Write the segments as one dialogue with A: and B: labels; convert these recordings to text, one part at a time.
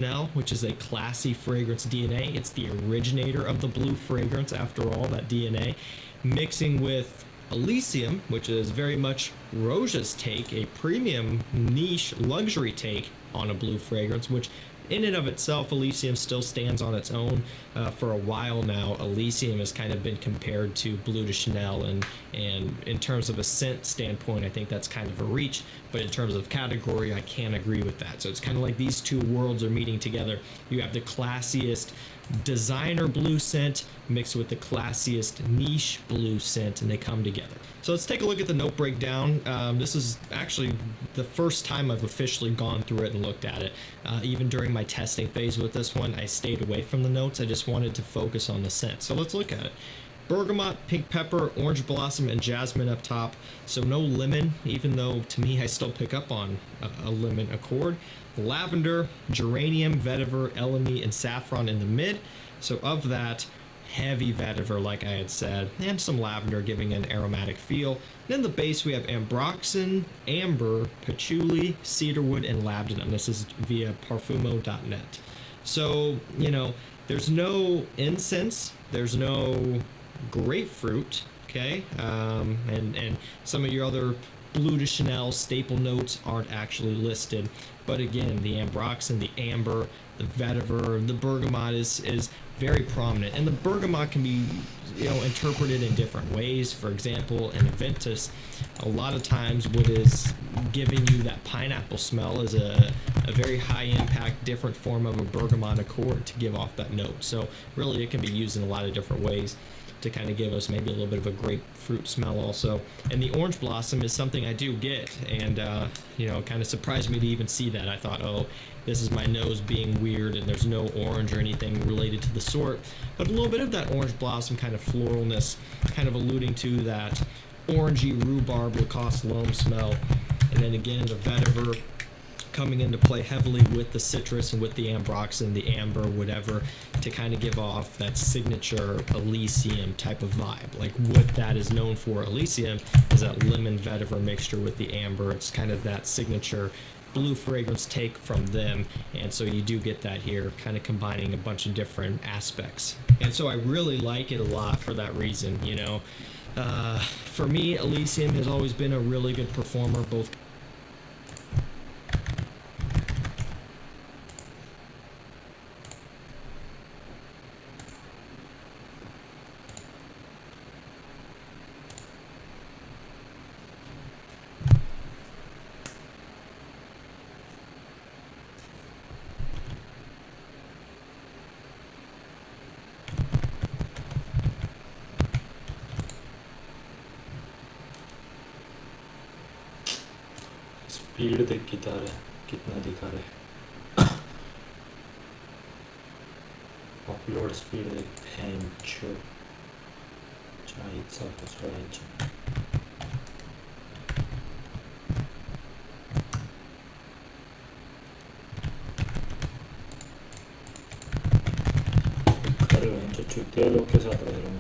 A: Chanel, which is a classy fragrance DNA. It's the originator of the blue fragrance, after all, that DNA, mixing with Elysium, which is very much Roja's take, a premium niche luxury take on a blue fragrance, which in and of itself, Elysium still stands on its own. For a while now, Elysium has kind of been compared to Bleu de Chanel, and in terms of a scent standpoint, I think that's kind of a reach, but in terms of category, I can't agree with that. So it's kind of like these two worlds are meeting together. You have the classiest designer blue scent mixed with the classiest niche blue scent, and they come together. So let's take a look at the note breakdown. This is actually the first time I've officially gone through it and looked at it. Even during my testing phase with this one, I stayed away from the notes. I just wanted to focus on the scent. So let's look at it. Bergamot, pink pepper, orange blossom, and jasmine up top. So no lemon, even though to me I still pick up on a lemon accord. Lavender, geranium, vetiver, elemi, and saffron in the mid. So of that, heavy vetiver, like I had said, and some lavender giving an aromatic feel. Then the base, we have ambroxan, amber, patchouli, cedarwood, and labdanum. This is via parfumo.net. So, you know, there's no incense, there's no grapefruit, okay? And some of your other Bleu de Chanel staple notes aren't actually listed. But again, the ambroxan, the amber, the vetiver, the bergamot is very prominent, and the bergamot can be, you know, interpreted in different ways. For example, in Aventus, a lot of times what is giving you that pineapple smell is a very high impact, different form of a bergamot accord to give off that note. So really, it can be used in a lot of different ways to kind of give us maybe a little bit of a grapefruit smell also. And the orange blossom is something I do get, and you know, kind of surprised me to even see that. I thought, oh, this is my nose being weird and there's no orange or anything related to the sort, but a little bit of that orange blossom kind of floralness, kind of alluding to that orangey rhubarb Lacoste L'Homme smell. And then again, the vetiver coming into play heavily with the citrus and with the ambroxan, the amber, whatever, to kind of give off that signature Elysium type of vibe. Like what that is known for, Elysium, is that lemon vetiver mixture with the amber. It's kind of that signature blue fragrance take from them, and so you do get that here, kind of combining a bunch of different aspects. And so I really like it a lot for that reason, you know. For me, Elysium has always been a really good performer, both
B: speed देख कितना दिखा रहे upload speed देख हैंचो चाइचा कुछ राइचा अरे हैंचो चुतिया लोग के साथ रह रहा हूँ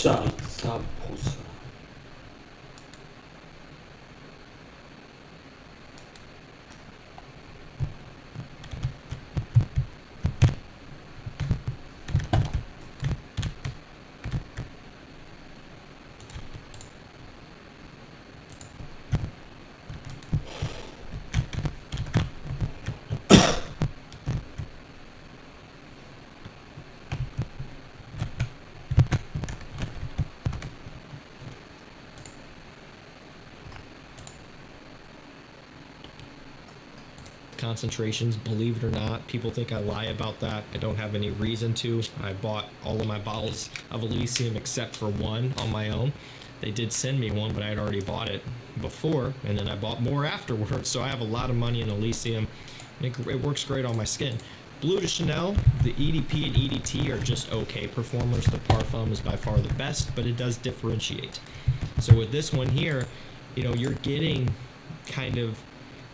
B: 보사 보사.
A: Concentrations, believe it or not, people think I lie about that. I don't have any reason to. I bought all of my bottles of Elysium except for one on my own. They did send me one, but I had already bought it before, and then I bought more afterwards. So I have a lot of money in Elysium. It works great on my skin. Bleu de Chanel, the EDP and EDT are just okay performers. The Parfum is by far the best, but it does differentiate. So with this one here, you know, you're getting kind of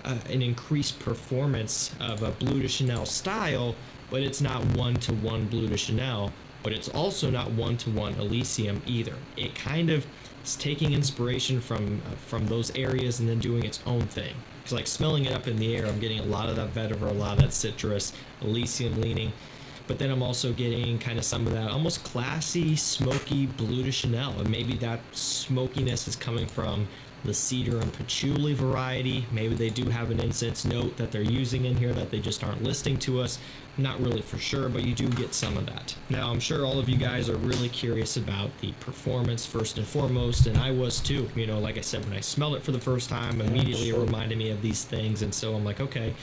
A: an increased performance of a Bleu de Chanel style, but it's not one-to-one Bleu de Chanel, but it's also not one-to-one Elysium either. It kind of is taking inspiration from those areas and then doing its own thing. It's like smelling it up in the air. I'm getting a lot of that vetiver, a lot of that citrus, Elysium leaning, but then I'm also getting kind of some of that almost classy, smoky Bleu de Chanel, and maybe that smokiness is coming from the cedar and patchouli variety. Maybe they do have an incense note that they're using in here that they just aren't listing to us. Not really for sure, but you do get some of that. Now, I'm sure all of you guys are really curious about the performance first and foremost, and I was too. You know, like I said, when I smelled it for the first time, immediately it reminded me of these things, and so I'm like, okay.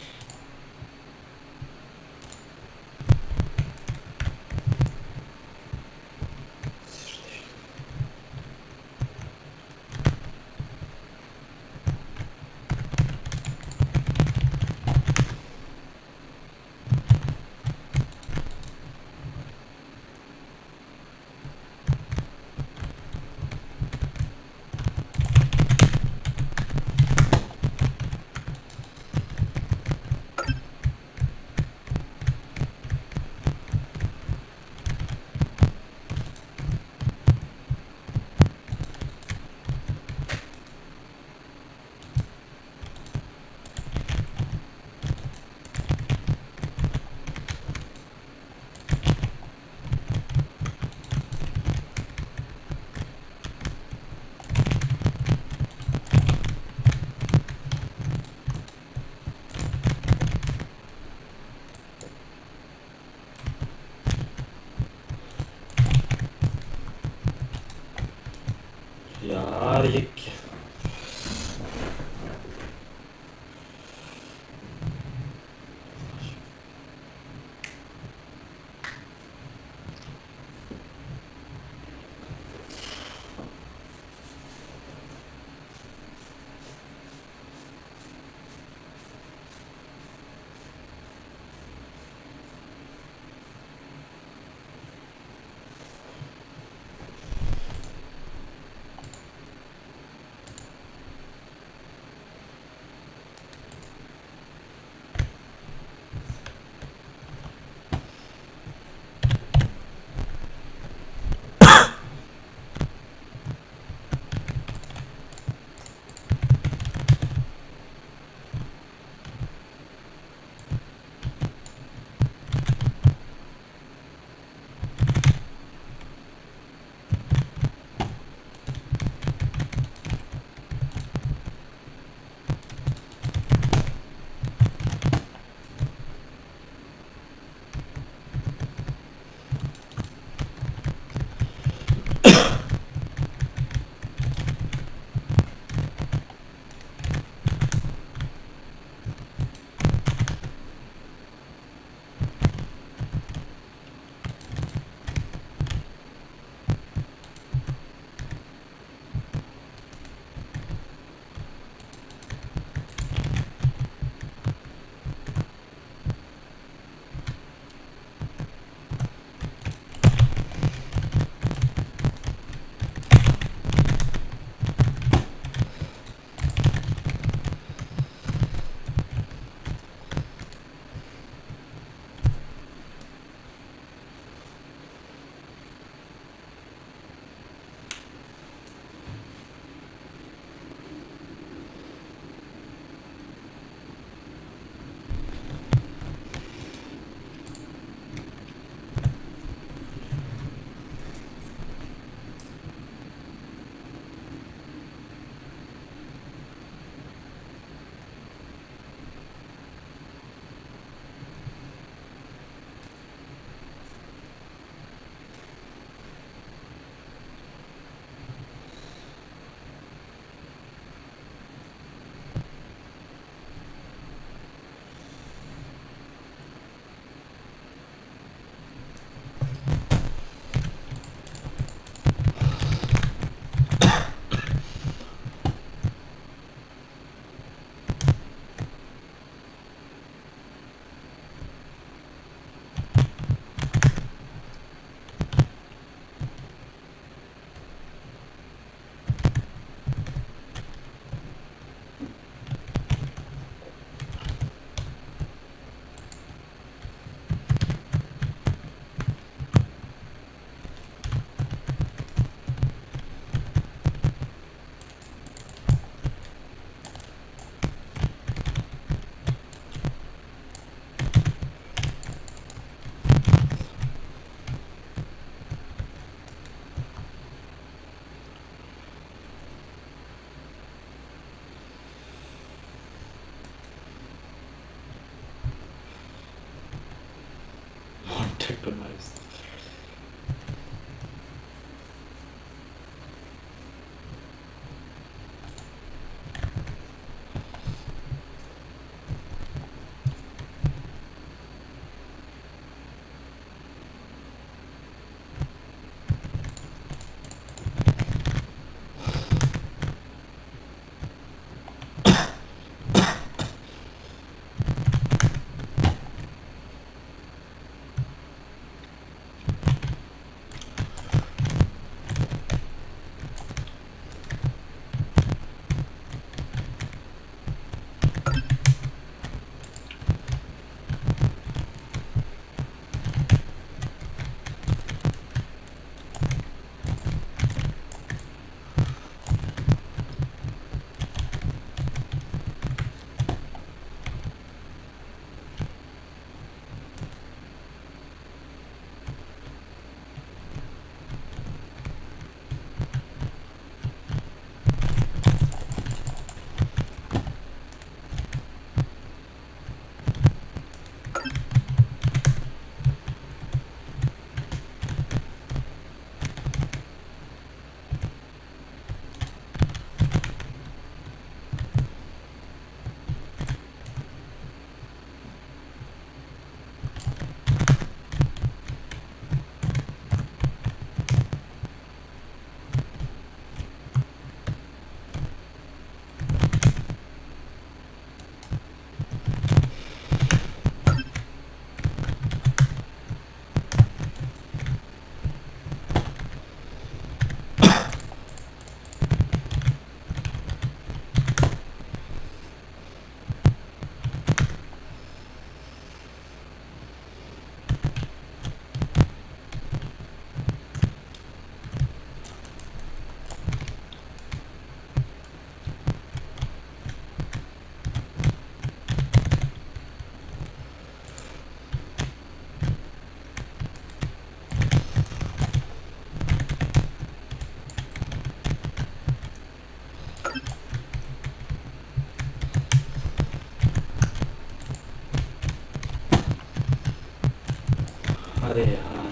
B: अरे यार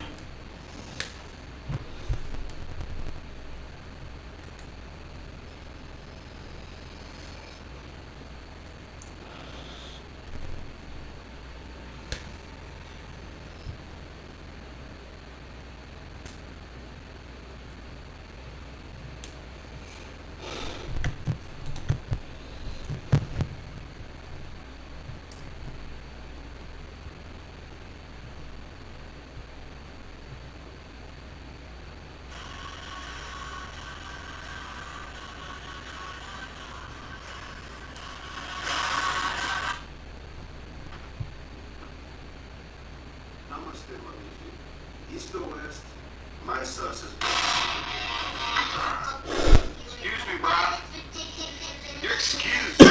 C: Namaste, Maniji. East or west, my source is... Excuse me, Bob. You're excused.